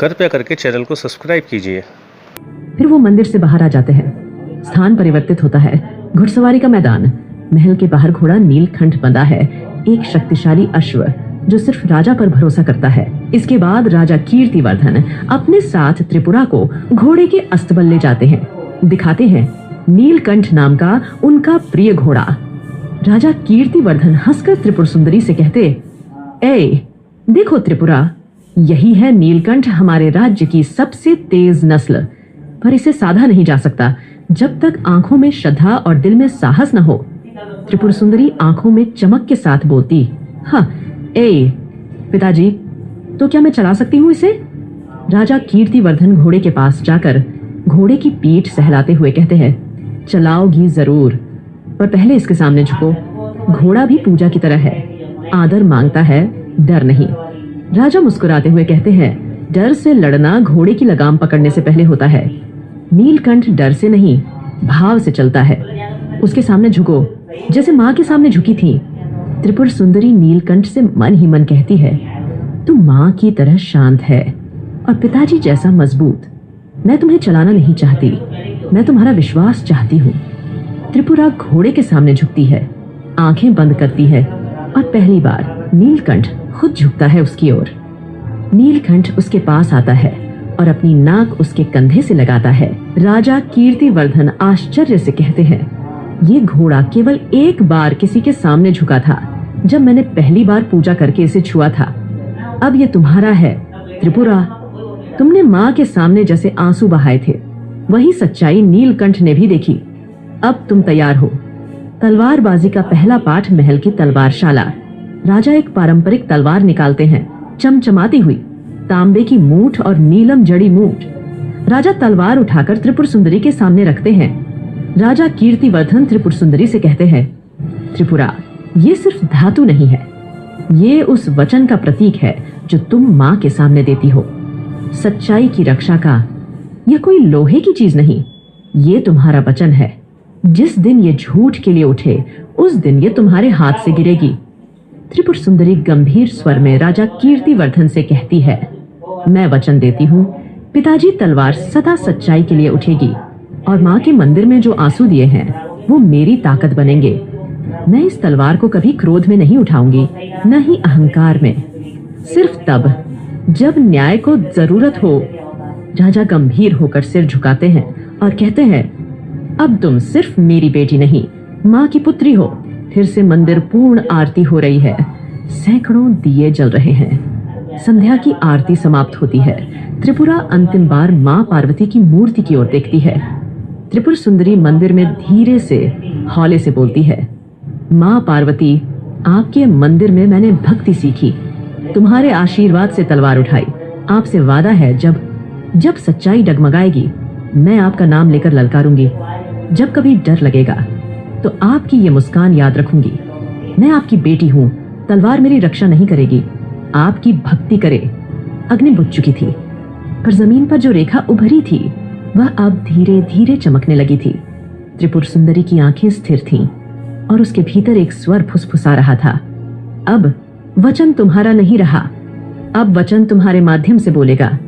कृपया करके चैनल को सब्सक्राइब कीजिए। फिर वो मंदिर से बाहर आ जाते हैं। स्थान परिवर्तित होता है। घुड़सवारी का मैदान। महल के बाहर घोड़ा नीलकंठ बंधा है, एक शक्तिशाली अश्व जो सिर्फ राजा पर भरोसा करता है। इसके बाद राजा कीर्तिवर्धन अपने साथ त्रिपुरा को घोड़े के अस्तबल ले जाते हैं। दिखाते हैं नीलकंठ नाम का उनका प्रिय घोड़ा। राजा कीर्तिवर्धन हंसकर त्रिपुर सुंदरी से कहते, ए देखो त्रिपुरा, यही है नीलकंठ, हमारे राज्य की सबसे तेज नस्ल। पर इसे साधा नहीं जा सकता जब तक आंखों में श्रद्धा और दिल में साहस न हो। त्रिपुर सुंदरी आंखों में चमक के साथ बोलती, हाँ पिताजी, तो क्या मैं चला सकती हूँ इसे? राजा कीर्तिवर्धन घोड़े के पास जाकर घोड़े की पीठ सहलाते हुए कहते हैं, चलाओगी जरूर, पर पहले इसके सामने झुको। घोड़ा भी पूजा की तरह है, आदर मांगता है, डर नहीं। राजा मुस्कुराते हुए कहते हैं, डर से लड़ना घोड़े की लगाम पकड़ने से पहले होता है। नीलकंठ डर से नहीं, भाव से चलता है। उसके सामने झुको, जैसे माँ के सामने झुकी थी। त्रिपुर सुंदरी नीलकंठ से मन ही मन कहती है, तुम माँ की तरह शांत है और पिताजी जैसा मजबूत। मैं तुम्हें चलाना नहीं चाहती, मैं तुम्हारा विश्वास चाहती हूँ। त्रिपुरा घोड़े के सामने झुकती है, आंखें बंद करती है और पहली बार नीलकंठ खुद झुकता है उसकी ओर। नीलकंठ उसके पास आता है और अपनी नाक उसके कंधे से लगाता है। राजा कीर्तिवर्धन आश्चर्य से कहते हैं, ये घोड़ा केवल एक बार किसी के सामने झुका था, जब मैंने पहली बार पूजा करके इसे छुआ था। अब ये तुम्हारा है त्रिपुरा। तुमने माँ के सामने जैसे आंसू बहाए थे, वही सच्चाई नीलकंठ ने भी देखी। अब तुम तैयार हो। तलवारबाजी का पहला पाठ महल की तलवारशाला। राजा एक पारंपरिक तलवार निकालते हैं, चमचमाती हुई, तांबे की मूठ और नीलम जड़ी मूठ। राजा तलवार उठाकर त्रिपुर सुंदरी के सामने रखते हैं। राजा कीर्तिवर्धन त्रिपुर सुंदरी से कहते हैं, त्रिपुरा, ये सिर्फ धातु नहीं है, ये उस वचन का प्रतीक है जो तुम माँ के सामने देती हो। सच्चाई की रक्षा का। यह कोई लोहे की चीज नहीं, ये तुम्हारा वचन है। जिस दिन ये झूठ के लिए उठे, उस दिन ये तुम्हारे हाथ से गिरेगी। त्रिपुर सुंदरी गंभीर स्वर में राजा कीर्तिवर्धन से कहती है, मैं वचन देती हूँ, पिताजी तलवार सदा सच्चाई के लिए उठेगी और माँ के मंदिर में जो आंसू दिए हैं वो मेरी ताकत बनेंगे। मैं इस तलवार को कभी क्रोध में नहीं उठाऊंगी, न ही अहंकार में, सिर्फ तब जब न्याय को जरूरत हो। राजा गंभीर होकर सिर झुकाते हैं और कहते हैं, अब तुम सिर्फ मेरी बेटी नहीं, माँ की पुत्री हो। फिर से मंदिर पूर्ण आरती हो रही है, सैकड़ों दिए जल रहे हैं। संध्या की आरती समाप्त होती है। त्रिपुरा अंतिम बार माँ पार्वती की मूर्ति की ओर देखती है। त्रिपुर सुंदरी मंदिर में धीरे से हौले से बोलती है, माँ पार्वती, आपके मंदिर में मैंने भक्ति सीखी, तुम्हारे आशीर्वाद से तलवार उठाई। आपसे वादा है, जब सच्चाई डगमगाएगी, मैं आपका नाम लेकर ललकारूंगी। जब कभी डर लगेगा तो आपकी ये मुस्कान याद रखूंगी। मैं आपकी बेटी हूँ, तलवार मेरी रक्षा नहीं करेगी, आपकी भक्ति करे। अग्नि बुझ चुकी थी, पर जमीन पर जो रेखा उभरी थी वह अब धीरे धीरे चमकने लगी थी। त्रिपुर सुंदरी की आंखें स्थिर थीं और उसके भीतर एक स्वर फुसफुसा रहा था, अब वचन तुम्हारा नहीं रहा, अब वचन तुम्हारे माध्यम से बोलेगा।